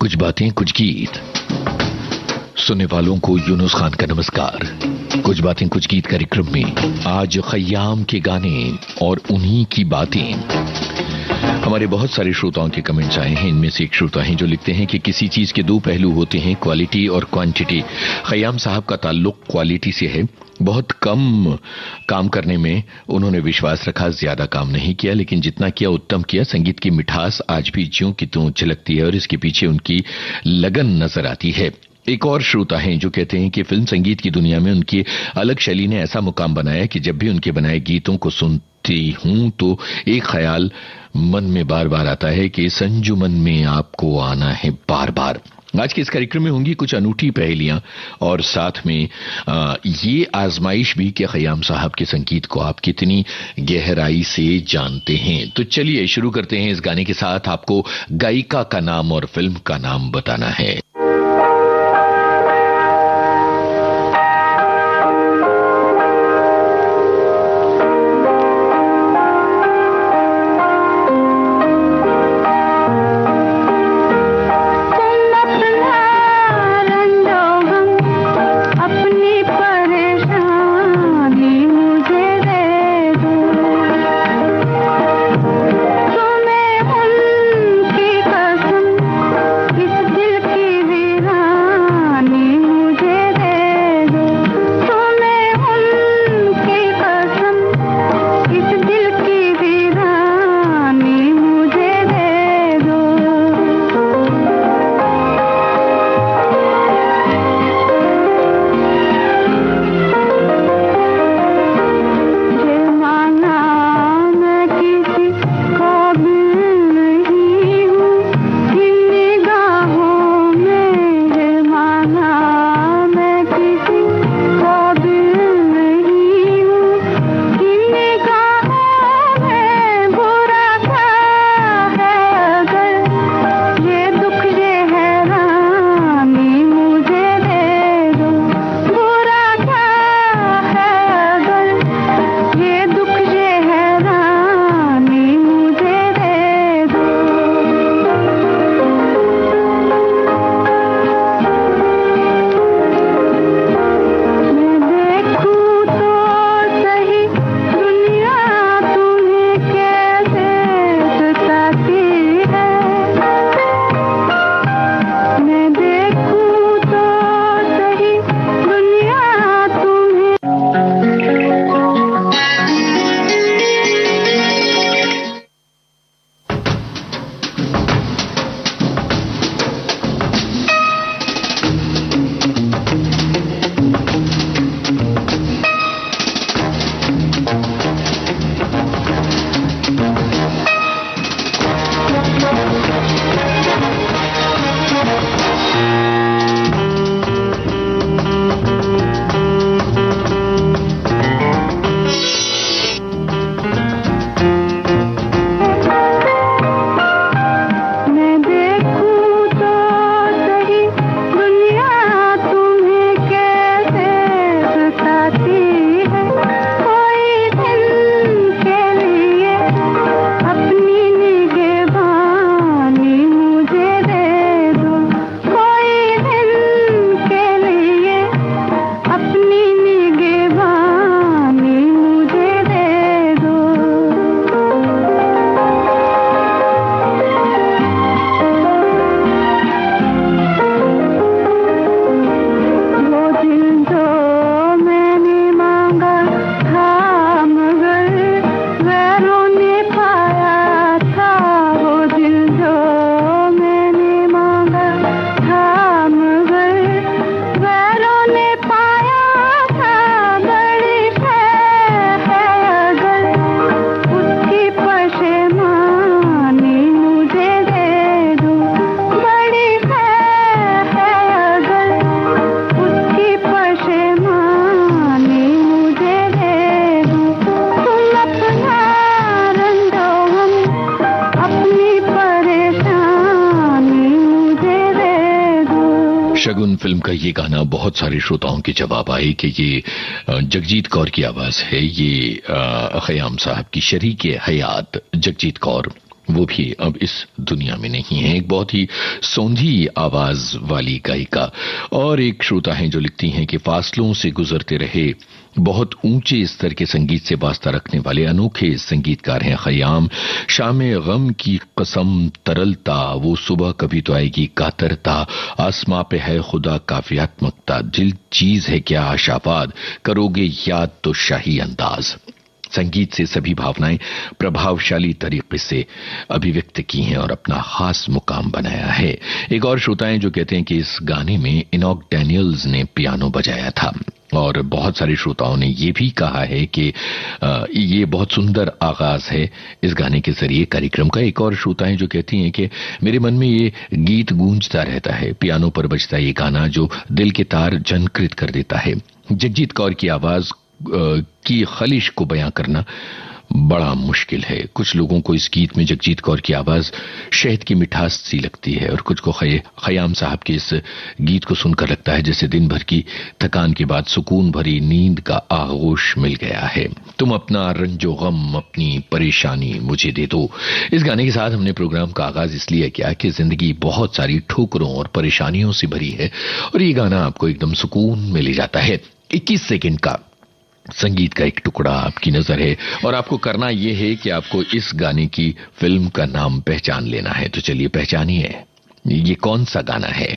कुछ बातें कुछ गीत। सुनने वालों को यूनुस खान का नमस्कार। कुछ बातें कुछ गीत कार्यक्रम में आज खयाम के गाने और उन्हीं की बातें। हमारे बहुत सारे श्रोताओं के कमेंट्स आए हैं। इनमें से एक श्रोता हैं जो लिखते हैं कि किसी चीज के दो पहलू होते हैं, क्वालिटी और क्वांटिटी। खयाम साहब का ताल्लुक क्वालिटी से है। बहुत कम काम करने में उन्होंने विश्वास रखा, ज्यादा काम नहीं किया, लेकिन जितना किया उत्तम किया। संगीत की मिठास आज भी ज्यों की त्यों झलकती है और इसके पीछे उनकी लगन नजर आती है। एक और श्रोता हैं जो कहते हैं कि फिल्म संगीत की दुनिया में उनकी अलग शैली ने ऐसा मुकाम बनाया कि जब भी उनके बनाए गीतों को सुनती हूं तो एक ख्याल मन में बार बार आता है कि इस अंजुमन में आपको आना है बार बार। आज के इस कार्यक्रम में होंगी कुछ अनूठी पहेलियां और साथ में ये आजमाइश भी कि खयाम साहब के संगीत को आप कितनी गहराई से जानते हैं। तो चलिए शुरू करते हैं इस गाने के साथ। आपको गायिका का नाम और फिल्म का नाम बताना है। शगुन फिल्म का ये गाना बहुत सारे श्रोताओं के जवाब आए कि ये जगजीत कौर की आवाज है। ये खयाम साहब की शरीक हयात जगजीत कौर वो भी अब इस दुनिया में नहीं है। एक बहुत ही सौंधी आवाज वाली गायिका। और एक श्रोता हैं जो लिखती हैं कि फासलों से गुजरते रहे बहुत ऊंचे स्तर के संगीत से वास्ता रखने वाले अनोखे संगीतकार हैं खयाम। शाम गम की कसम तरलता, वो सुबह कभी तो आएगी कातरता, आसमां पे है खुदा काव्यात्मकता, दिल चीज है क्या आशावाद, करोगे याद तो शाही अंदाज। संगीत से सभी भावनाएं प्रभावशाली तरीके से अभिव्यक्त की हैं और अपना खास मुकाम बनाया है। एक और श्रोता हैं जो कहते हैं कि इस गाने में इनॉक डैनियल्स ने पियानो बजाया था। और बहुत सारे श्रोताओं ने ये भी कहा है कि ये बहुत सुंदर आगाज है इस गाने के जरिए कार्यक्रम का। एक और श्रोता हैं जो कहती हैं कि मेरे मन में ये गीत गूंजता रहता है, पियानो पर बजता ये गाना जो दिल के तार झनकृत कर देता है। जगजीत कौर की आवाज की खलिश को बयां करना बड़ा मुश्किल है। कुछ लोगों को इस गीत में जगजीत कौर की आवाज शहद की मिठास सी लगती है और कुछ को खयाम साहब के इस गीत को सुनकर लगता है जैसे दिन भर की थकान के बाद सुकून भरी नींद का आगोश मिल गया है। तुम अपना रंजो गम अपनी परेशानी मुझे दे दो। इस गाने के साथ हमने प्रोग्राम का आगाज इसलिए किया कि जिंदगी बहुत सारी ठोकरों और परेशानियों से भरी है और ये गाना आपको एकदम सुकून में ले जाता है। 21 सेकेंड का संगीत का एक टुकड़ा आपकी नजर है और आपको करना यह है कि आपको इस गाने की फिल्म का नाम पहचान लेना है। तो चलिए पहचानिए ये कौन सा गाना है।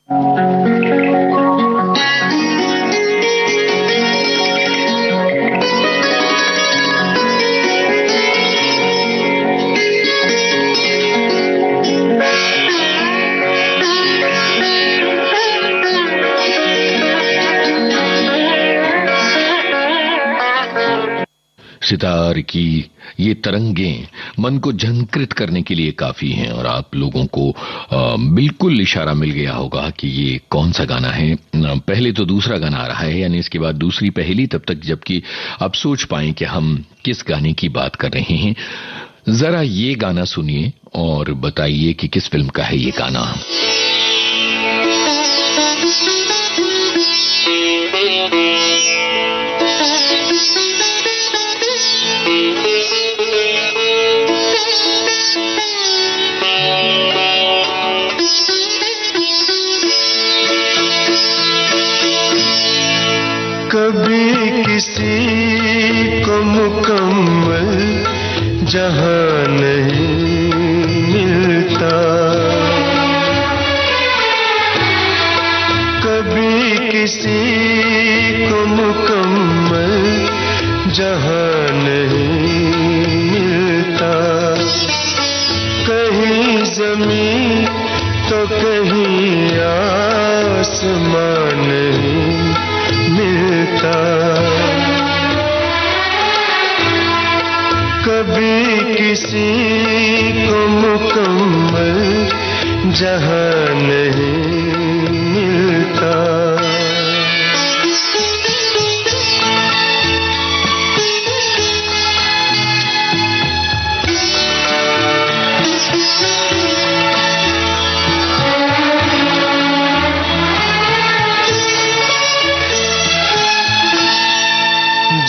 सितार की ये तरंगें मन को झंकृत करने के लिए काफी हैं और आप लोगों को बिल्कुल इशारा मिल गया होगा कि ये कौन सा गाना है। पहले तो दूसरा गाना आ रहा है, यानी इसके बाद दूसरी पहली, तब तक जबकि आप सोच पाएं कि हम किस गाने की बात कर रहे हैं। जरा ये गाना सुनिए और बताइए कि किस फिल्म का है ये गाना। कभी किसी को मुकम्मल जहां नहीं मिलता, कभी किसी को मुकम्मल जहां नहीं मिलता। कहीं ज़मीन तो कहीं आसमान नहीं मिलता। कभी किसी को मुकम्मल जहां नहीं मिलता।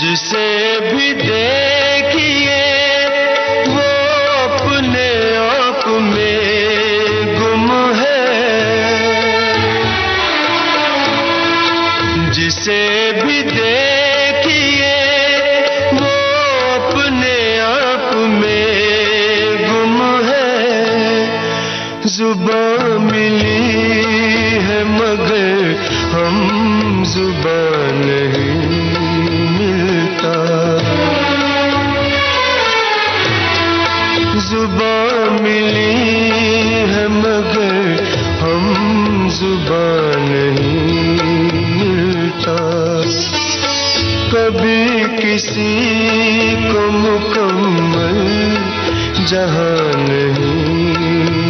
जिसे भी देखिए वो अपने आप में गुम है, जिसे भी देखिए वो अपने आप में गुम है। जुबान मिली है मगर हम जुबान नहीं जुबान मिली है मगर हम जुबान नहीं मिलता। कभी किसी को मुकम्मल जहां नहीं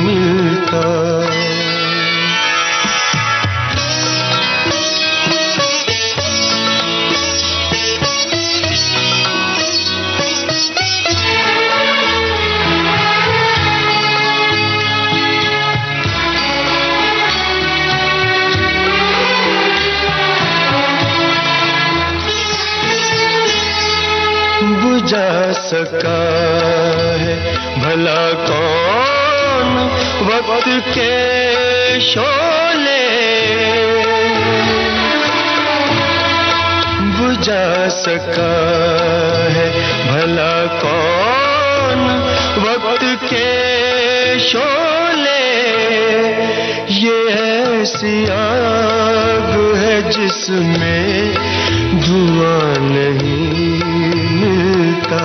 मिलता। बुझा सका है भला कौन वक्त के शोले बुझा सका है भला कौन वक्त के शोले। ये ऐसी आग है जिसमें धुआं नहीं मिलता।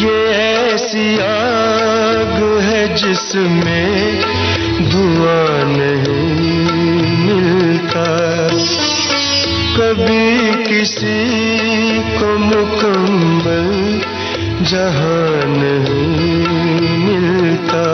ये ऐसी आग है जिसमें धुआं नहीं मिलता। कभी किसी को मुकम्मल जहां नहीं मिलता।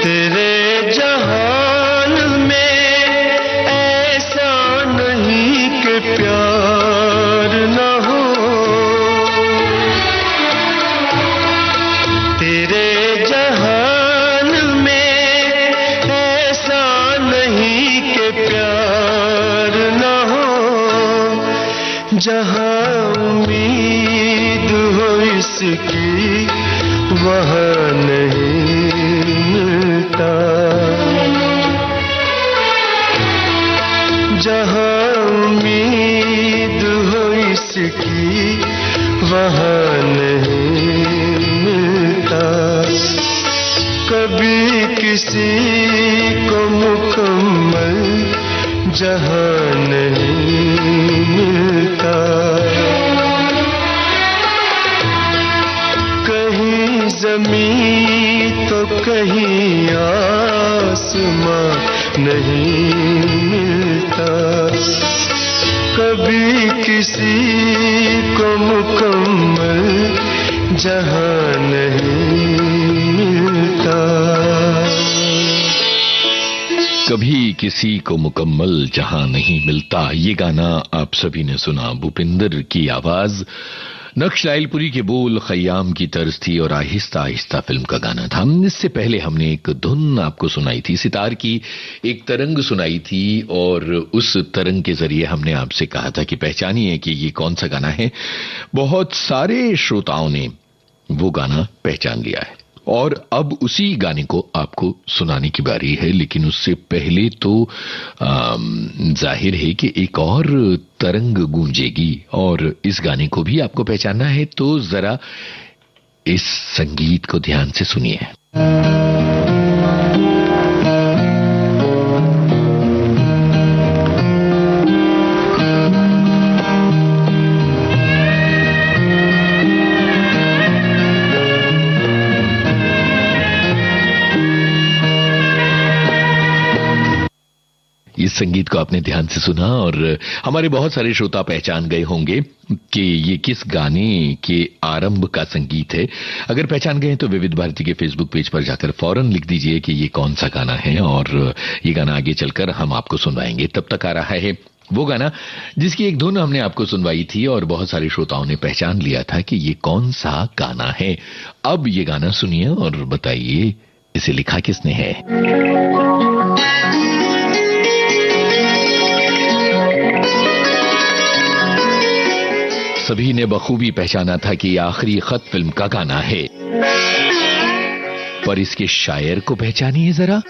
तेरे जहान में ऐसा नहीं कि प्यार न हो। तेरे जहान में ऐसा नहीं कि प्यार न हो। जहां उम्मीद हो इसकी वहां नहीं मिलता। जहां उम्मीद हो इसकी वहां नहीं मिलता। कभी किसी को मुकम्मल जहां नहीं मिलता। कहीं ज़मीं तो कहीं आसमां नहीं मिलता। कभी किसी को मुकम्मल जहां नहीं मिलता। कभी किसी को मुकम्मल जहां नहीं मिलता। ये गाना आप सभी ने सुना। भूपिंदर की आवाज, नक्श लाइलपुरी के बोल, खयाम की तर्ज थी और आहिस्ता आहिस्ता फिल्म का गाना था। इससे पहले हमने एक धुन आपको सुनाई थी, सितार की एक तरंग सुनाई थी और उस तरंग के जरिए हमने आपसे कहा था कि पहचानिए कि ये कौन सा गाना है। बहुत सारे श्रोताओं ने वो गाना पहचान लिया है और अब उसी गाने को आपको सुनाने की बारी है। लेकिन उससे पहले तो जाहिर है कि एक और तरंग गूंजेगी और इस गाने को भी आपको पहचानना है। तो जरा इस संगीत को ध्यान से सुनिए। इस संगीत को आपने ध्यान से सुना और हमारे बहुत सारे श्रोता पहचान गए होंगे कि ये किस गाने के आरंभ का संगीत है। अगर पहचान गए तो विविध भारती के फेसबुक पेज पर जाकर फौरन लिख दीजिए कि ये कौन सा गाना है और ये गाना आगे चलकर हम आपको सुनवाएंगे। तब तक आ रहा है वो गाना जिसकी एक धुन हमने आपको सुनवाई थी और बहुत सारे श्रोताओं ने पहचान लिया था कि ये कौन सा गाना है। अब ये गाना सुनिए और बताइए इसे लिखा किसने है। सभी ने बखूबी पहचाना था कि आखिरी खत फिल्म का गाना है, पर इसके शायर को पहचानिए जरा।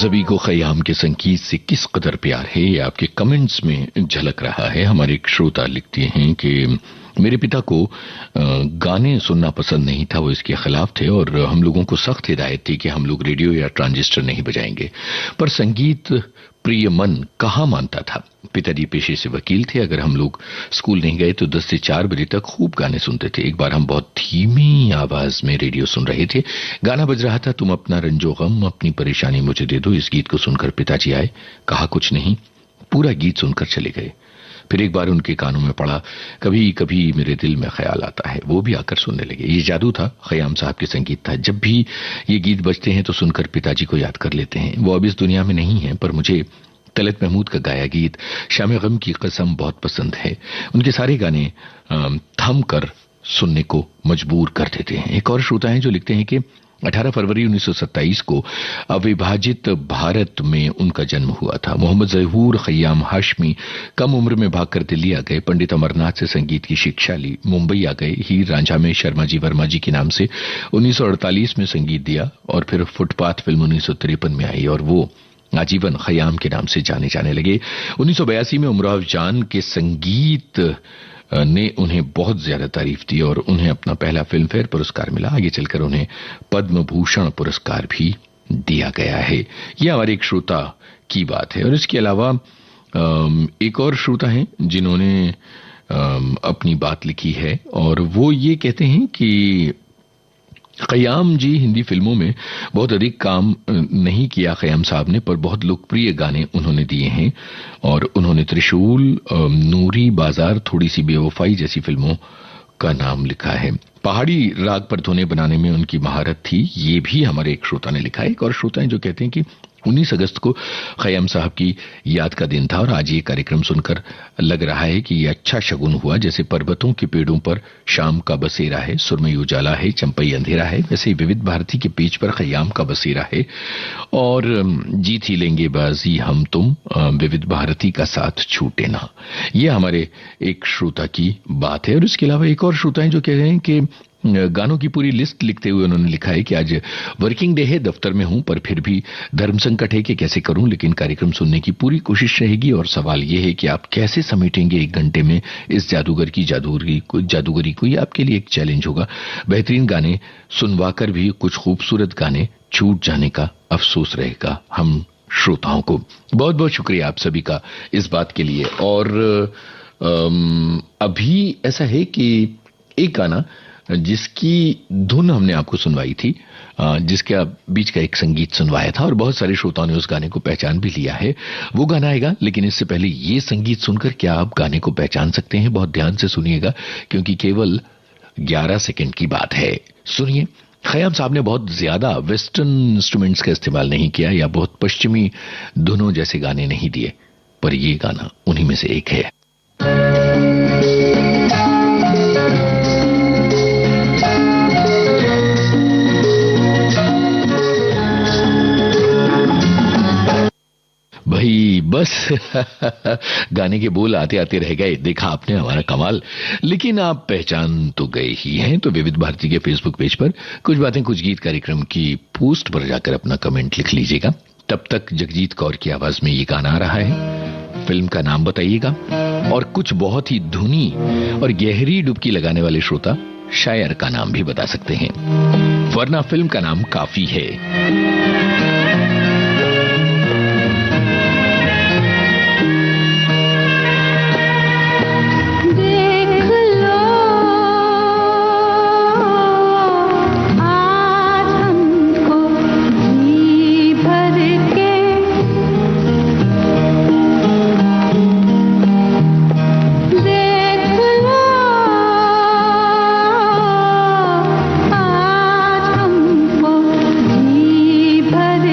सभी को खयाम के संगीत से किस कदर प्यार है ये आपके कमेंट्स में झलक रहा है। हमारे एक श्रोता लिखते हैं कि मेरे पिता को गाने सुनना पसंद नहीं था, वो इसके खिलाफ थे और हम लोगों को सख्त हिदायत थी कि हम लोग रेडियो या ट्रांजिस्टर नहीं बजाएंगे, पर संगीत प्रिय मन कहाँ मानता था। पिताजी पेशे से वकील थे, अगर हम लोग स्कूल नहीं गए तो 10 से 4 बजे तक खूब गाने सुनते थे। एक बार हम बहुत धीमी आवाज में रेडियो सुन रहे थे, गाना बज रहा था तुम अपना रंजो गम अपनी परेशानी मुझे दे दो। इस गीत को सुनकर पिताजी आए, कहा कुछ नहीं, पूरा गीत सुनकर चले गए। फिर एक बार उनके कानों में पड़ा, कभी कभी मेरे दिल में ख्याल आता है, वो भी आकर सुनने लगे। ये जादू था, खयाम साहब के संगीत था। जब भी ये गीत बजते हैं तो सुनकर पिताजी को याद कर लेते हैं। वो अब इस दुनिया में नहीं है, पर मुझे तलत महमूद का गाया गीत शाम गम की कसम बहुत पसंद है। उनके सारे गाने थम कर सुनने को मजबूर कर देते हैं। एक और श्रोता हैं जो लिखते हैं कि 18 फरवरी 1927 को अविभाजित भारत में उनका जन्म हुआ था। मोहम्मद ज़हूर खयाम हाशमी कम उम्र में भागकर दिल्ली आ गए, पंडित अमरनाथ से संगीत की शिक्षा ली, मुंबई आ गए, हीर रांझा में शर्मा जी वर्मा जी के नाम से 1948 में संगीत दिया और फिर फुटपाथ फिल्म 1953 में आई और वो आजीवन खयाम के नाम से जाने जाने लगे। 1982 में उमराव जान के संगीत ने उन्हें बहुत ज्यादा तारीफ दी और उन्हें अपना पहला फिल्म फेयर पुरस्कार मिला। आगे चलकर उन्हें पद्म भूषण पुरस्कार भी दिया गया है। यह हमारे एक श्रोता की बात है। और इसके अलावा एक और श्रोता हैं जिन्होंने अपनी बात लिखी है और वो ये कहते हैं कि खयाम जी हिंदी फिल्मों में बहुत अधिक काम नहीं किया खयाम साहब ने, पर बहुत लोकप्रिय गाने उन्होंने दिए हैं और उन्होंने त्रिशूल, नूरी बाजार, थोड़ी सी बेवफाई जैसी फिल्मों का नाम लिखा है। पहाड़ी राग पर धुनें बनाने में उनकी महारत थी, ये भी हमारे एक श्रोता ने लिखा है। एक और श्रोता है जो कहते हैं कि 19 अगस्त को खयाम साहब की याद का दिन था और आज ये कार्यक्रम सुनकर लग रहा है कि ये अच्छा शगुन हुआ। जैसे पर्वतों के पेड़ों पर शाम का बसेरा है, सुरमई उजाला है, चंपई अंधेरा है, वैसे ही विविध भारती के पेज पर खयाम का बसेरा है और जीत ही लेंगे बाजी हम तुम, विविध भारती का साथ छूटे ना। ये हमारे एक श्रोता की बात है। और इसके अलावा एक और श्रोता है जो कह रहे हैं कि गानों की पूरी लिस्ट लिखते हुए उन्होंने लिखा है कि आज वर्किंग डे है, दफ्तर में हूं, पर फिर भी धर्म संकट है कि कैसे करूं, लेकिन कार्यक्रम सुनने की पूरी कोशिश रहेगी। और सवाल यह है कि आप कैसे समेटेंगे 1 घंटे में इस जादूगर की जादूगरी को। ये आपके लिए एक चैलेंज होगा। बेहतरीन गाने सुनवाकर भी कुछ खूबसूरत गाने छूट जाने का अफसोस रहेगा हम श्रोताओं को। बहुत बहुत शुक्रिया आप सभी का इस बात के लिए। और अभी ऐसा है कि एक गाना जिसकी धुन हमने आपको सुनवाई थी, जिसके बीच का एक संगीत सुनवाया था और बहुत सारे श्रोताओं ने उस गाने को पहचान भी लिया है, वो गाना आएगा। लेकिन इससे पहले ये संगीत सुनकर क्या आप गाने को पहचान सकते हैं? बहुत ध्यान से सुनिएगा क्योंकि केवल 11 सेकंड की बात है। सुनिए, खयाम साहब ने बहुत ज्यादा वेस्टर्न इंस्ट्रूमेंट्स का इस्तेमाल नहीं किया या बहुत पश्चिमी धुनों जैसे गाने नहीं दिए, पर ये गाना उन्हीं में से एक है। भाई बस गाने के बोल आते आते रह गए, देखा आपने हमारा कमाल। लेकिन आप पहचान तो गए ही हैं। तो विविध भारती के फेसबुक पेज पर कुछ बातें कुछ गीत कार्यक्रम की पोस्ट पर जाकर अपना कमेंट लिख लीजिएगा। तब तक जगजीत कौर की आवाज में ये गाना आ रहा है, फिल्म का नाम बताइएगा और कुछ बहुत ही धुनी और गहरी डुबकी लगाने वाले श्रोता शायर का नाम भी बता सकते हैं, वरना फिल्म का नाम काफी है। भर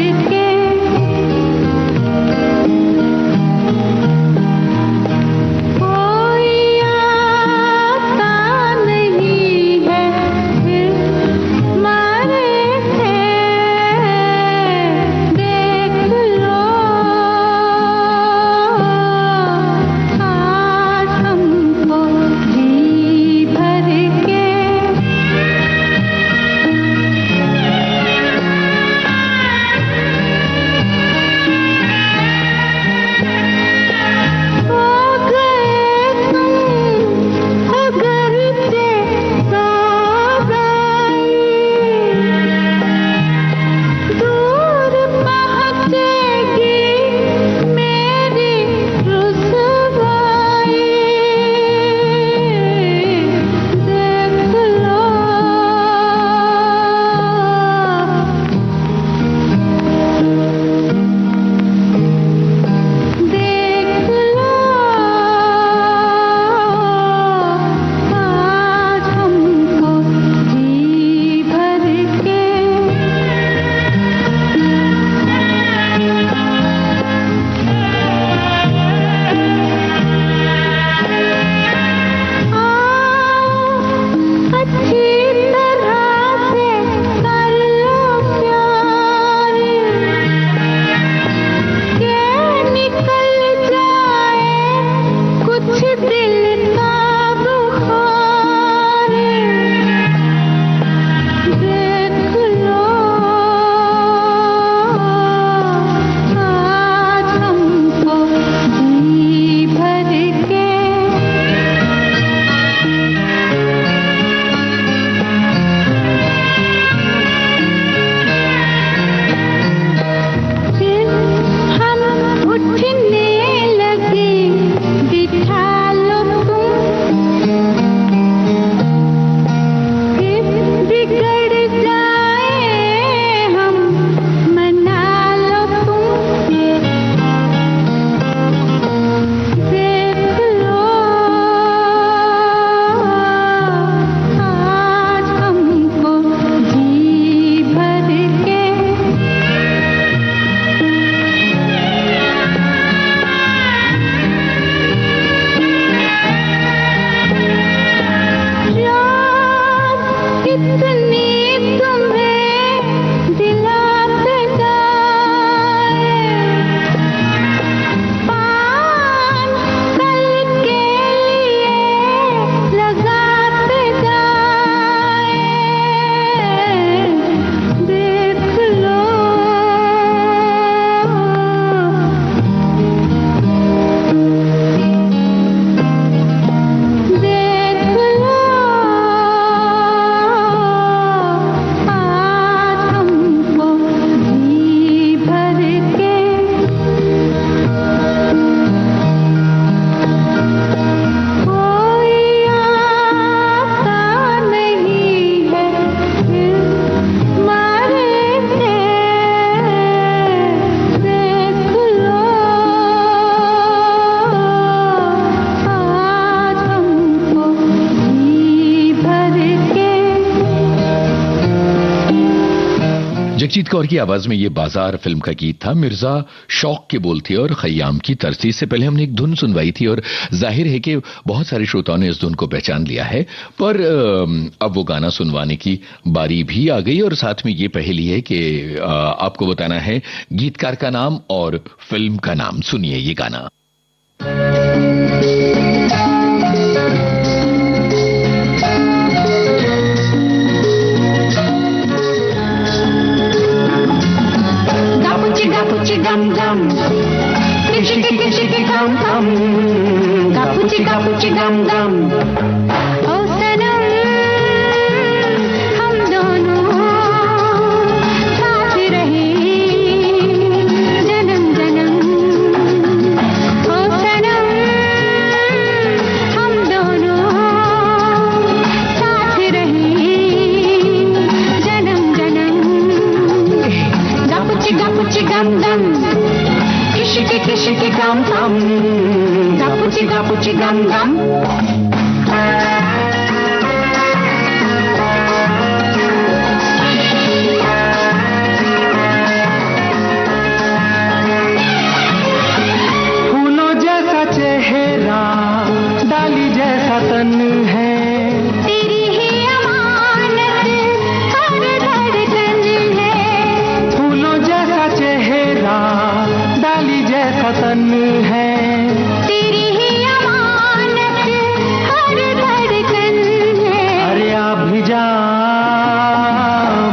जगजीत कौर की आवाज में ये बाजार फिल्म का गीत था। मिर्जा शौक के बोल थे और खयाम की तरज थी। इससे पहले हमने एक धुन सुनवाई थी और जाहिर है कि बहुत सारे श्रोताओं ने इस धुन को पहचान लिया है, पर अब वो गाना सुनवाने की बारी भी आ गई और साथ में ये पहेली है कि आपको बताना है गीतकार का नाम और फिल्म का नाम। सुनिए ये गाना। Gum gum, kishi kishi gum gum, gapuchi gum gum. ओ सनम हम दोनों साथ रहे जन्म जन्म। ओ सनम हम दोनों साथ रहे जन्म जन्म। Gapuchi gum gum, kishi gum gum, gapuchi gum gum. फूलों जैसा चेहरा, डाली जैसा तन है, तेरी ही अमानत हर धड़कन है। फूलों जैसा चेहरा, डाली जैसा तन है, तेरी ही अमानत हर धड़कन है। अरे आ भी जा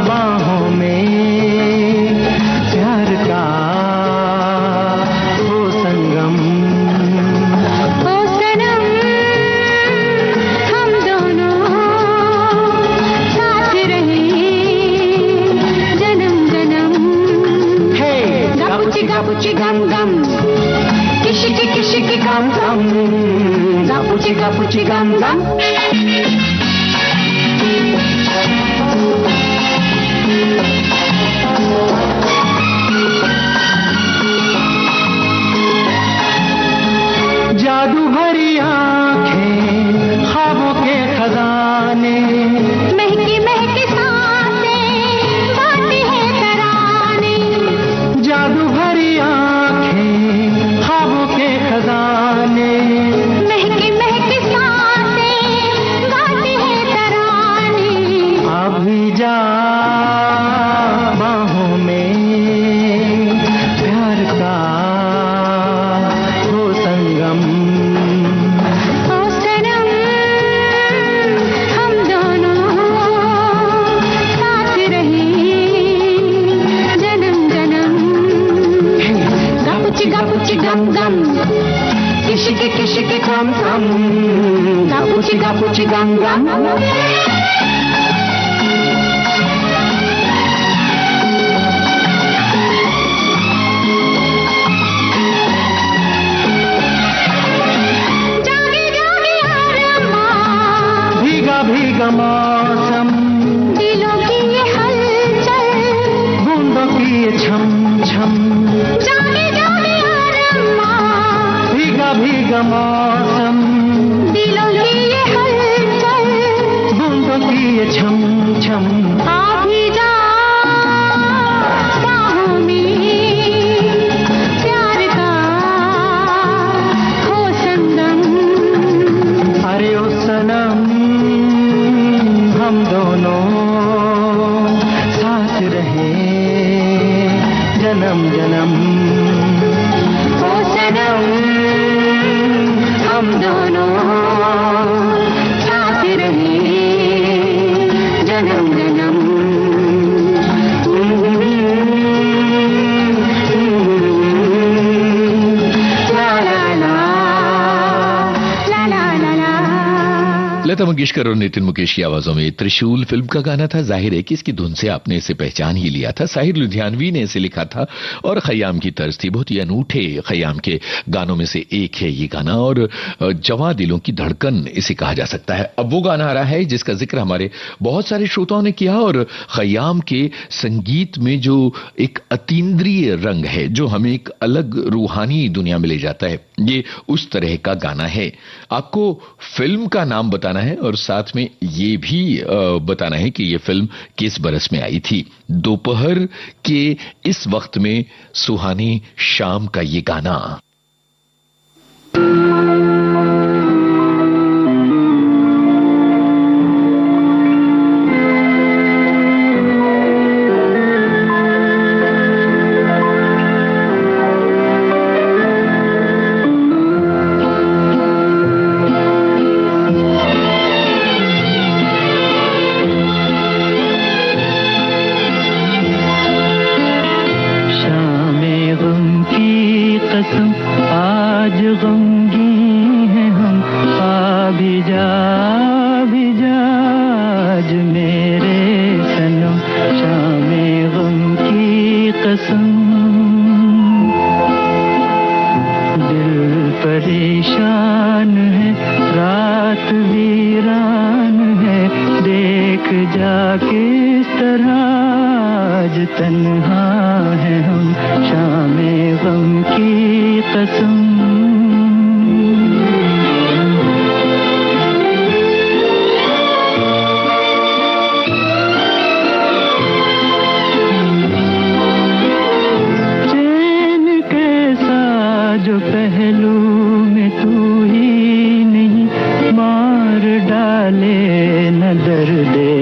बाहों में, प्यार का वो संगम। ओ सनम हम दोनों साथ रहे जन्म जन्म। हे Gapuchi gum gum, kishi gum gum, gapuchi gum gum. जादू भरी आंखें, ख्वाबों के खजाने, महकी महकी सांसें गाती है तराने। जादू भरी आंखें, ख्वाबों के खजाने, महकी महकी सांसें गाती है तराने। अभी जा बाहों में, प्यार का वो संगम। ओ सनम हम दोनों साथ रहे जन्म जन्म। Gapuchi gum gum, kishi gum gum, gapuchi gum gum. जागे जागे अरमा, भीगा भीगा मौसम, दिलों की ये हलचल, बूंदों की ये छम छम। जागे जागे अरमा, भीगा भीगा मौसम, दिलों की ये हलचल, बूंदों की ये छम छम। आ भी जा बाहों में, प्यार का हो संगम। अरे ओ सनम हम दोनों साथ रहे जन्म जन्म। ओ सनम हम दोनों साथ रहे जन्म जन्म। ला ला ला ला ला ला ला। लता मंगेशकर और नितिन मुकेश की आवाजों में त्रिशूल फिल्म का गाना था। जाहिर है कि इसकी धुन से आपने इसे पहचान ही लिया था। साहिर लुधियानवी ने इसे लिखा था और खयाम की तर्ज थी। बहुत ही अनूठे खयाम के गानों में से एक है ये गाना और जवां दिलों की धड़कन इसे कहा जा सकता है। अब वो गाना आ रहा है जिसका जिक्र हमारे बहुत सारे श्रोताओं ने किया और खयाम के संगीत में जो एक अतीन्द्रिय रंग है जो हमें एक अलग रूहानी दुनिया में ले जाता है, ये उस तरह का गाना है। आपको फिल्म का नाम बताना है और साथ में ये भी बताना है कि ये फिल्म किस बरस में आई थी। दोपहर के इस वक्त में सुहानी शाम का ये गाना। परेशान है, रात वीरान है, देख जा किस तरह आज तन्हा है हम, शामे गम की कसम। चैन कैसा जो पहलू में तू ही नहीं, मार डाले न दर्दे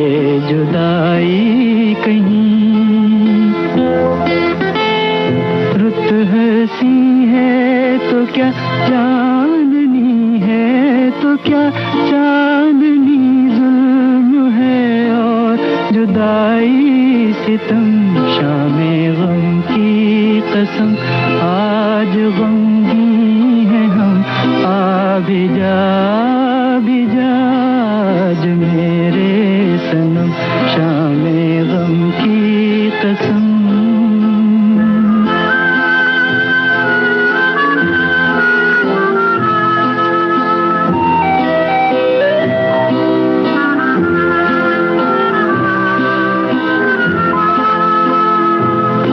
जुदाई कहीं। रुत हंसी है तो क्या चांदनी है तो क्या, चांदनी जुल्म है और जुदाई सितम, शामे गम की कसम आज गमगी है हम, आ भी जा आज मेरे सनम, शामे गम की कसम।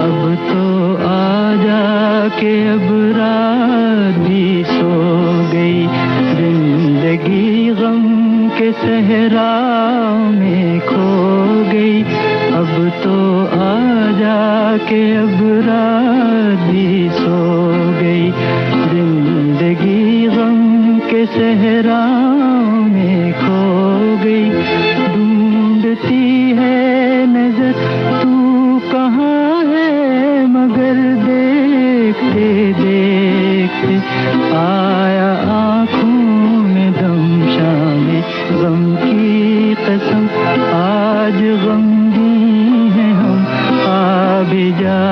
अब तो आ जा के अब रात भी सो गई, जिंदगी गम के सहरा में खो गई। अब तो आ जा के अब रात भी सो गई, जिंदगी गम के सहरा में खो गई। ढूंढती है नजर तू कहाँ है, मगर देखते देखते आया आँखों में दम, शामे गम की कसम आज गमगी है हम, आ भी जा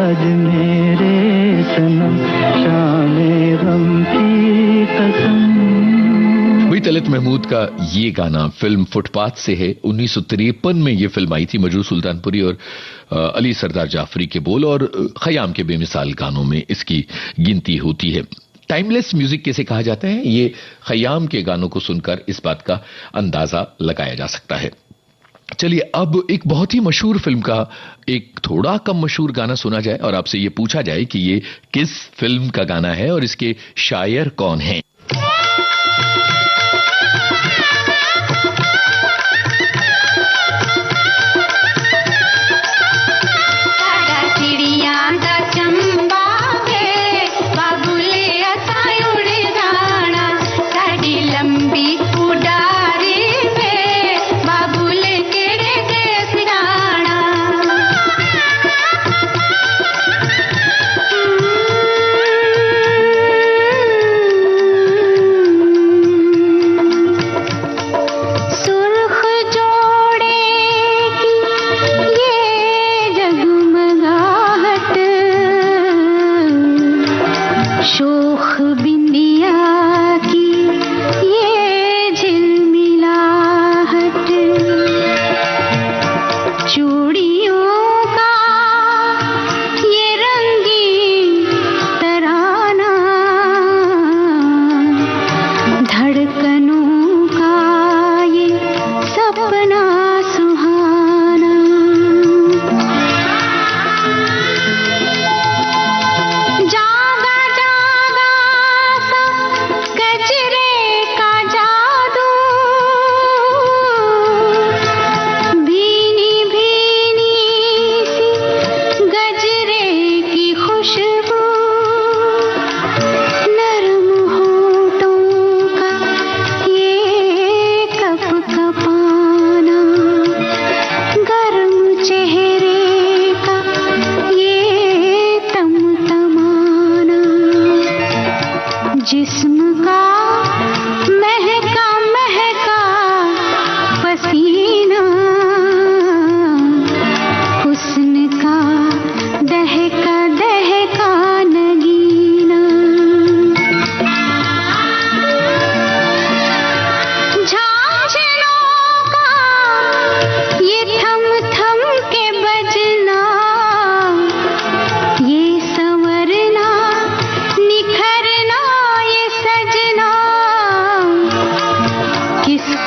आज मेरे सनम, शामे गम की कसम। तलत महमूद का ये गाना फिल्म फुटपाथ से है। 1953 में ये फिल्म आई थी। मजरूर सुल्तानपुरी और अली सरदार जाफरी के बोल और खयाम के बेमिसाल गानों में इसकी गिनती होती है। टाइमलेस म्यूजिक कैसे कहा जाता है, ये खयाम के गानों को सुनकर इस बात का अंदाजा लगाया जा सकता है। चलिए अब एक बहुत ही मशहूर फिल्म का एक थोड़ा कम मशहूर गाना सुना जाए और आपसे ये पूछा जाए कि ये किस फिल्म का गाना है और इसके शायर कौन हैं।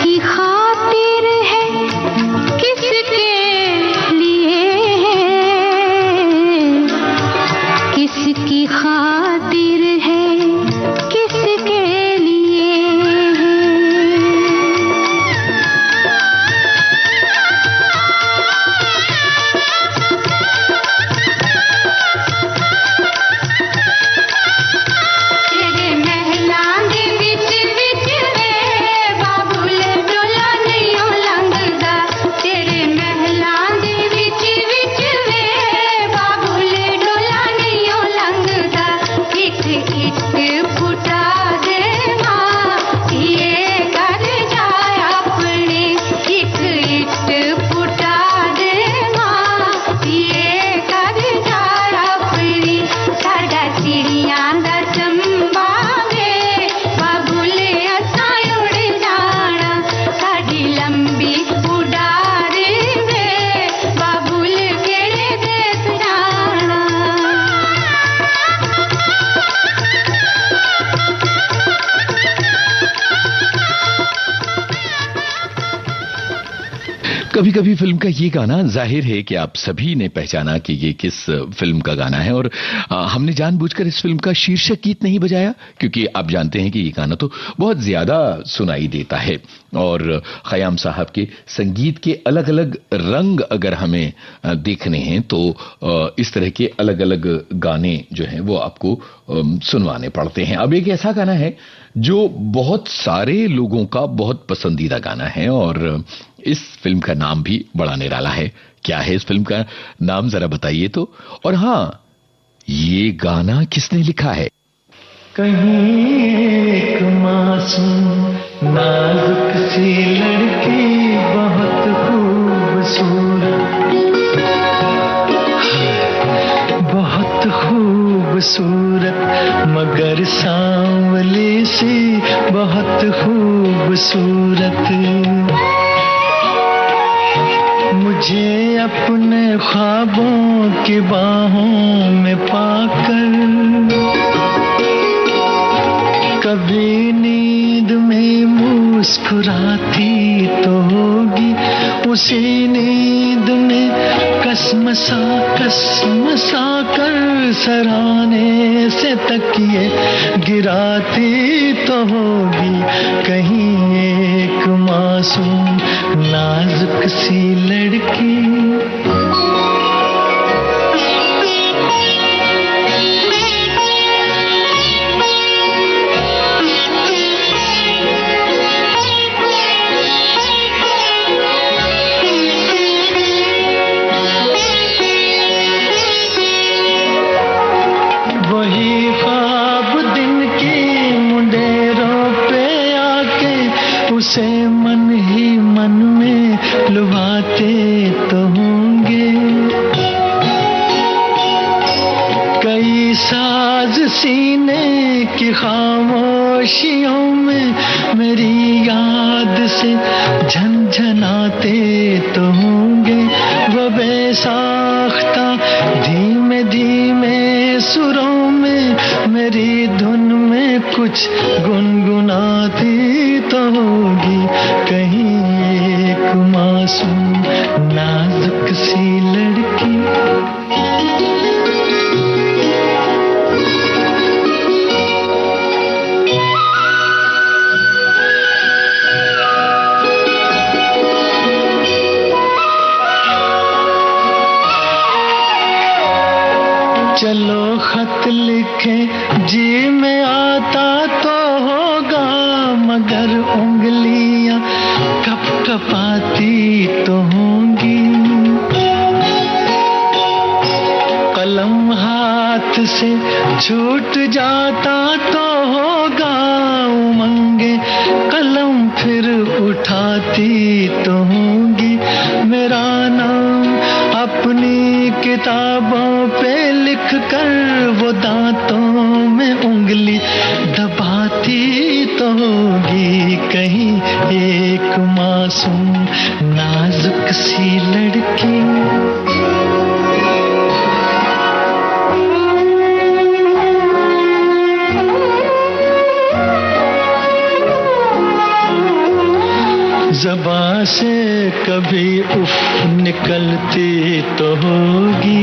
किसकी खातिर है, किसके लिए है, किसकी खातिर है, किसके लिए है। तेरे महला दे विच विच वे बाबुल डोला नहीं लंघदा, तेरे महला दे विच विच वे बाबुल डोला नहीं लंघदा। एक इट फुटा दे मां ये कर जाए अपने, एक इट फुटा दे मां ये कर जाए अपनी। साडा चिड़ियां दा चंबा वे बाबुले असां उड़ जाना, साडी लंबी उडार वे बाबुल केड़े देस जाना। कभी कभी फिल्म का ये गाना, जाहिर है कि आप सभी ने पहचाना कि ये किस फिल्म का गाना है, और हमने जानबूझकर इस फिल्म का शीर्षक गीत नहीं बजाया क्योंकि आप जानते हैं कि ये गाना तो बहुत ज्यादा सुनाई देता है, और खयाम साहब के संगीत के अलग अलग रंग अगर हमें देखने हैं तो इस तरह के अलग अलग गाने जो हैं वो आपको सुनवाने पड़ते हैं। अब एक ऐसा गाना है जो बहुत सारे लोगों का बहुत पसंदीदा गाना है, और इस फिल्म का नाम भी बड़ा निराला है। क्या है इस फिल्म का नाम, जरा बताइए तो। और हाँ, ये गाना किसने लिखा है? कहीं एक मासूम नाजुक सी लड़की बहुत खूबसूरत, बहुत खूबसूरत, मगर सांवली सी बहुत खूबसूरत। मुझे अपने ख्वाबों की बाहों में पाकर कभी नींद में मुस्कुराती तो होगी, उसी नींद में कसमसा कर सराहने से तकिए गिराती तो होगी। कहीं एक मासूम नाजुक सी लड़की। वही ख्वाब दिन की मुंडेरों पे आके उसे मन ही मन में लुभाते तो होंगे। कई साज सीने की खामोशियों में मेरी याद से झनझनाते तो होंगे। वो बेसाख्ता धीमे धीमे सुरों में मेरी धुन में कुछ गुनगुनाती तो होगी। कहीं एक मासूम नाजुक सी लड़की। चलो खत लिखे जी में आता तो होगा, मगर उंगलियां कपकपाती तो होंगी। कलम हाथ से छूट जाता तो होगा, उमंगे कलम फिर उठाती तो होंगी। मेरा नाम अपनी किताबों पे लिख कर वो दांतों में उंगली दबाती तो होगी। कहीं एक मासूम नाजुक सी लड़की। ज़बां से कभी उफ निकलती तो होगी,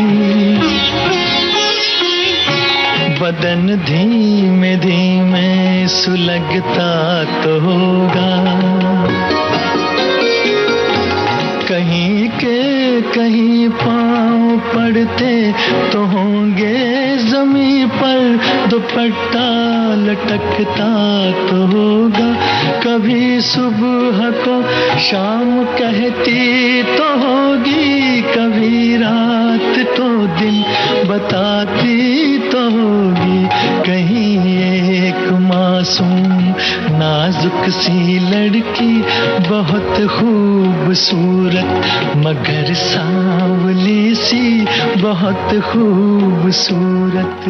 बदन धीमे धीमे सुलगता तो होगा, कहीं के कहीं पाँव पड़ते तो होंगे ज़मीं पर, दुपट्टा लटकता तो होगा, कभी सुबह को शाम कहती तो होगी, कभी रात तो दिन बताती तो होगी, कहीं एक मासूम नाजुक सी लड़की बहुत खूबसूरत मगर सांवली सी बहुत खूबसूरत।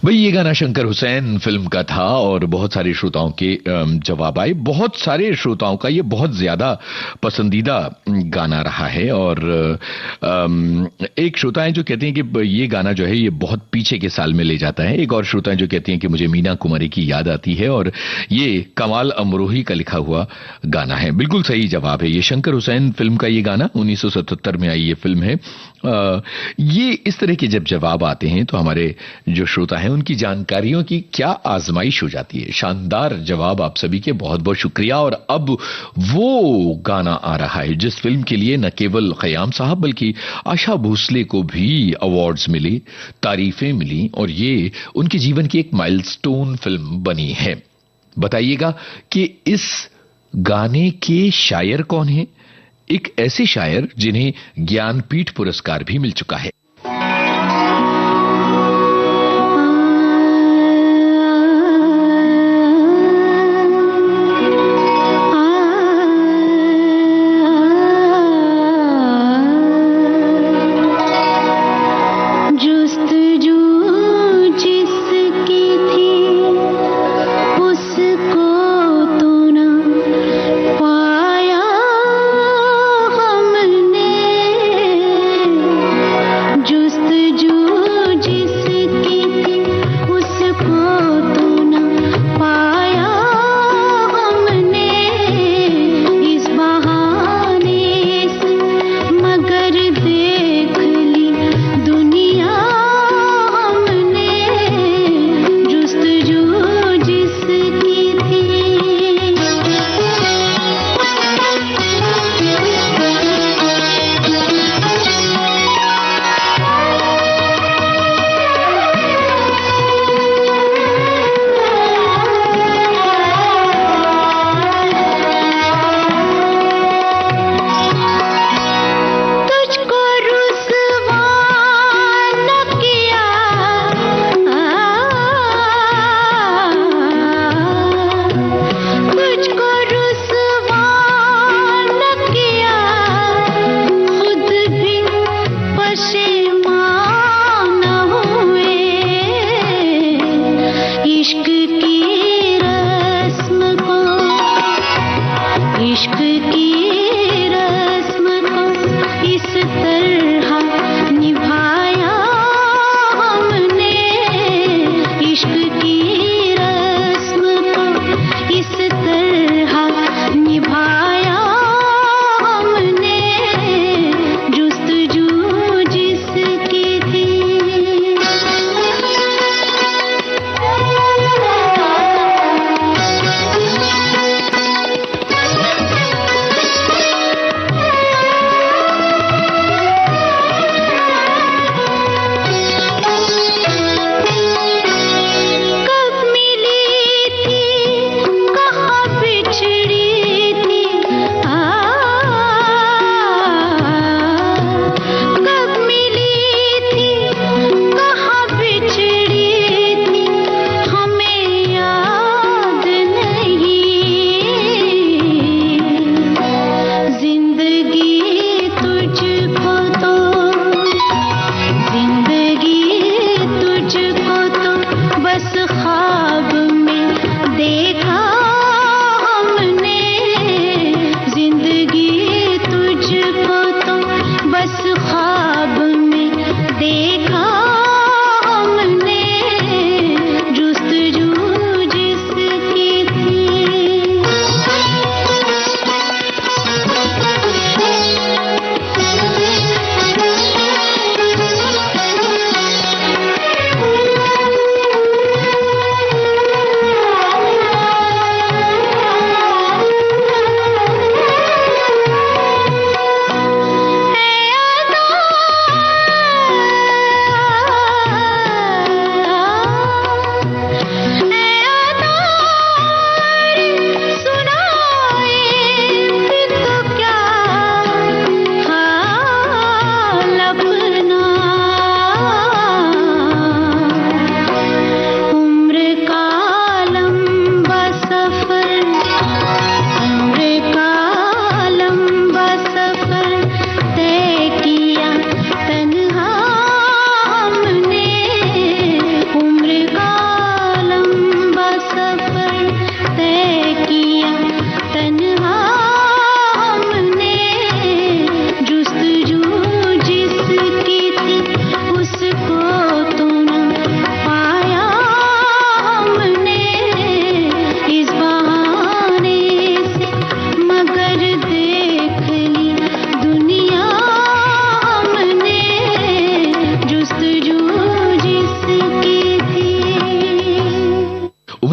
भाई ये गाना शंकर हुसैन फिल्म का था और बहुत सारे श्रोताओं के जवाब आए। बहुत सारे श्रोताओं का ये बहुत ज्यादा पसंदीदा गाना रहा है और एक श्रोता है जो कहते हैं कि ये गाना जो है ये बहुत पीछे के साल में ले जाता है। एक और श्रोता है जो कहते हैं कि मुझे मीना कुमारी की याद आती है और ये कमाल अमरोही का लिखा हुआ गाना है। बिल्कुल सही जवाब है, ये शंकर हुसैन फिल्म का ये गाना 1977 में आई ये फिल्म है। ये इस तरह के जब जवाब आते हैं तो हमारे जो श्रोता हैं उनकी जानकारियों की क्या आजमाइश हो जाती है। शानदार जवाब आप सभी के, बहुत बहुत शुक्रिया। और अब वो गाना आ रहा है जिस फिल्म के लिए न केवल खयाम साहब बल्कि आशा भोसले को भी अवार्ड्स मिले, तारीफें मिली और ये उनके जीवन की एक माइलस्टोन फिल्म बनी है। बताइएगा कि इस गाने के शायर कौन हैं? एक ऐसे शायर जिन्हें ज्ञानपीठ पुरस्कार भी मिल चुका है।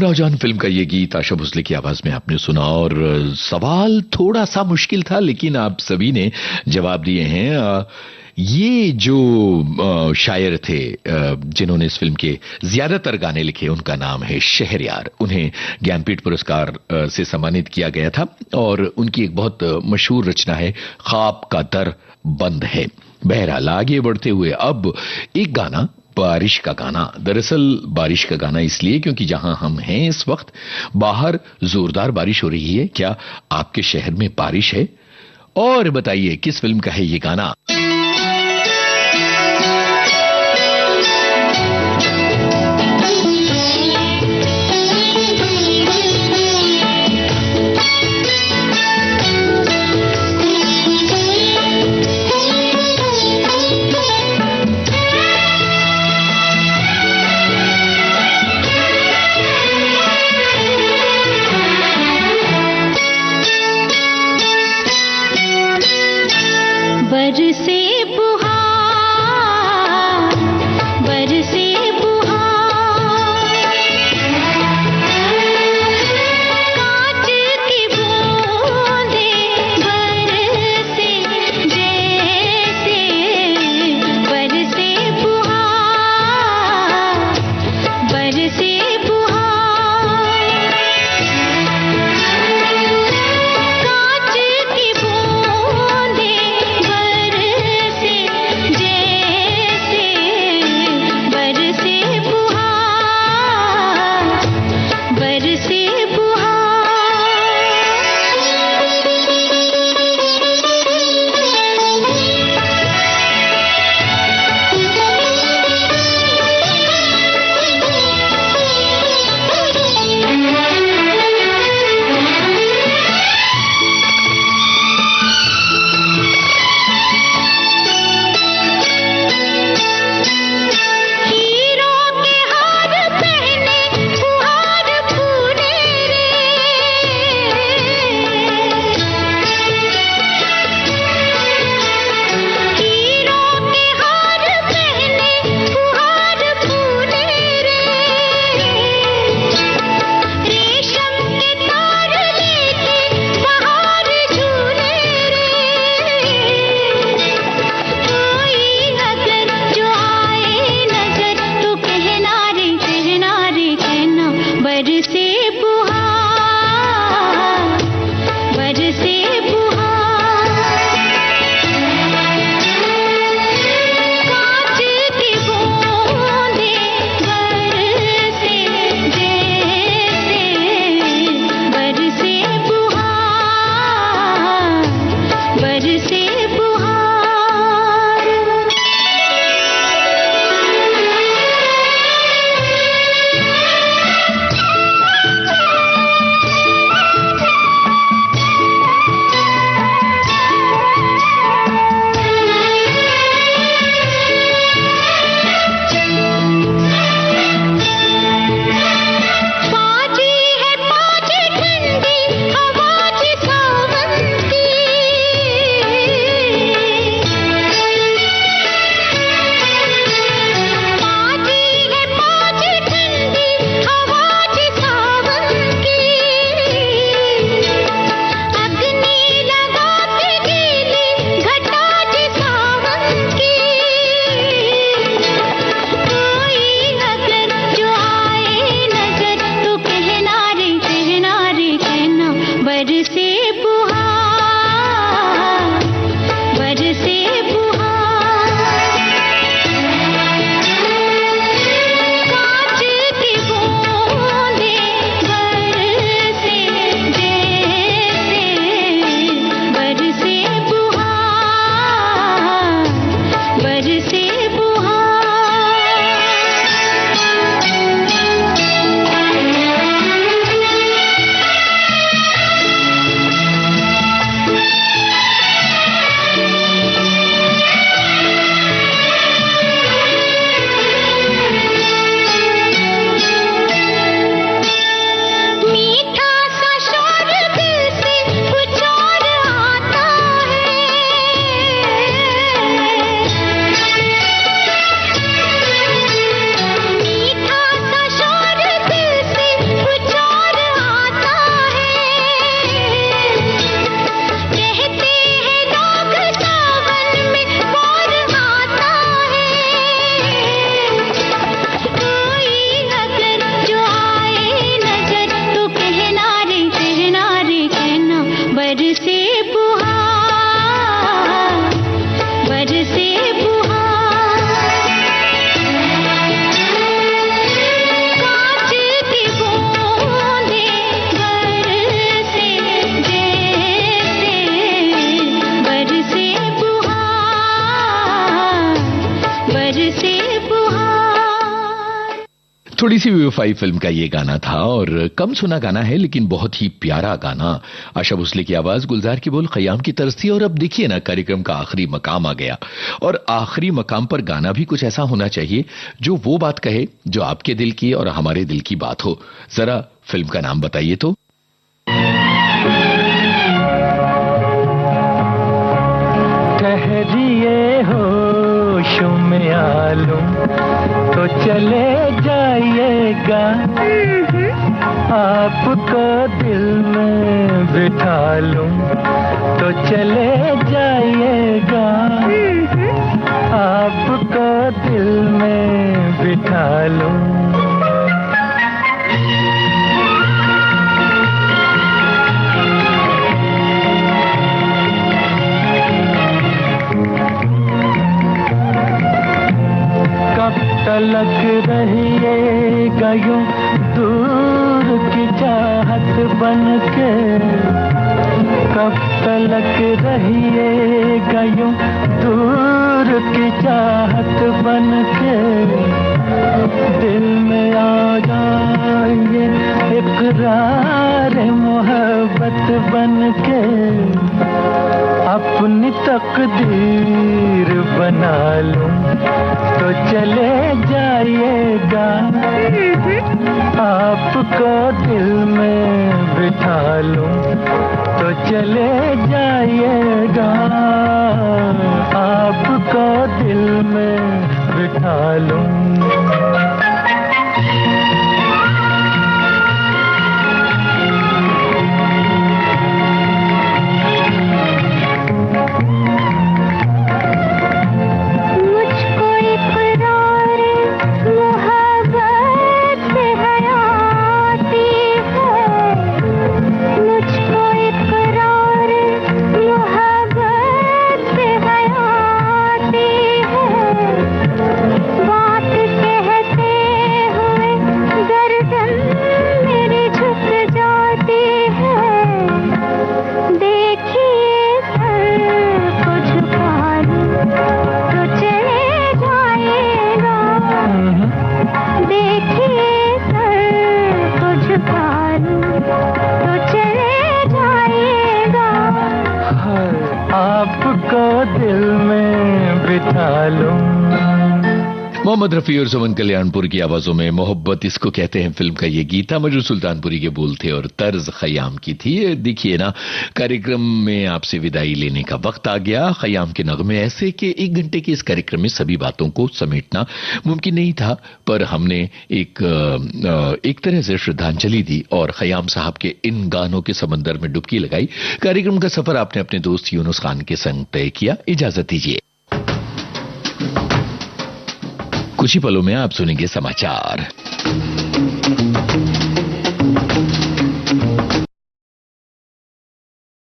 जाओ जान फिल्म का ये गीत आशा भोसले की आवाज में आपने सुना और सवाल थोड़ा सा मुश्किल था लेकिन आप सभी ने जवाब दिए हैं। ये जो शायर थे जिन्होंने इस फिल्म के ज्यादातर गाने लिखे उनका नाम है शहरयार। उन्हें ज्ञानपीठ पुरस्कार से सम्मानित किया गया था और उनकी एक बहुत मशहूर रचना है ख्वाब का दर बंद है। बहरहाल आगे बढ़ते हुए अब एक गाना, बारिश का गाना। दरअसल बारिश का गाना इसलिए क्योंकि जहां हम हैं इस वक्त बाहर जोरदार बारिश हो रही है। क्या आपके शहर में बारिश है? और बताइए किस फिल्म का है ये गाना। बरसे थोड़ी सी बेवफाई फिल्म का ये गाना था और कम सुना गाना है लेकिन बहुत ही प्यारा गाना। आशा भोसले की आवाज, गुलजार की बोल, खयाम की तरस थी। और अब देखिए ना, कार्यक्रम का आखिरी मकाम आ गया और आखिरी मकाम पर गाना भी कुछ ऐसा होना चाहिए जो वो बात कहे जो आपके दिल की और हमारे दिल की बात हो। जरा फिल्म का नाम बताइए तो। ठहरिए होश में आलूं तो चले जाइएगा, आपको दिल में बिठा लूं तो चले जाइएगा, आपको दिल में बिठा लूं। तलक रहिएगा यूं दूर की चाहत बनके, कब तलक रहिएगा यूं दूर की चाहत बनके, दिल में आ जाइए इकरार मोहब्बत बनके, अपनी तकदीर बना लूं तो चले जाइएगा, आपको दिल में बिठा लूं तो चले जाइएगा, आपको दिल में बिठा लूं। मोहम्मद रफी और सुमन कल्याणपुर की आवाजों में मोहब्बत इसको कहते हैं फिल्म का ये गीत था। मजरू सुल्तानपुरी के बोल थे और तर्ज खयाम की थी। देखिए ना, कार्यक्रम में आपसे विदाई लेने का वक्त आ गया। खयाम के नगमे ऐसे कि 1 घंटे के इस कार्यक्रम में सभी बातों को समेटना मुमकिन नहीं था, पर हमने एक तरह से श्रद्धांजलि दी और खयाम साहब के इन गानों के समंदर में डुबकी लगाई। कार्यक्रम का सफर आपने अपने दोस्त यूनुस खान के संग तय किया। इजाजत दीजिए। कुछ ही पलों में आप सुनेंगे समाचार।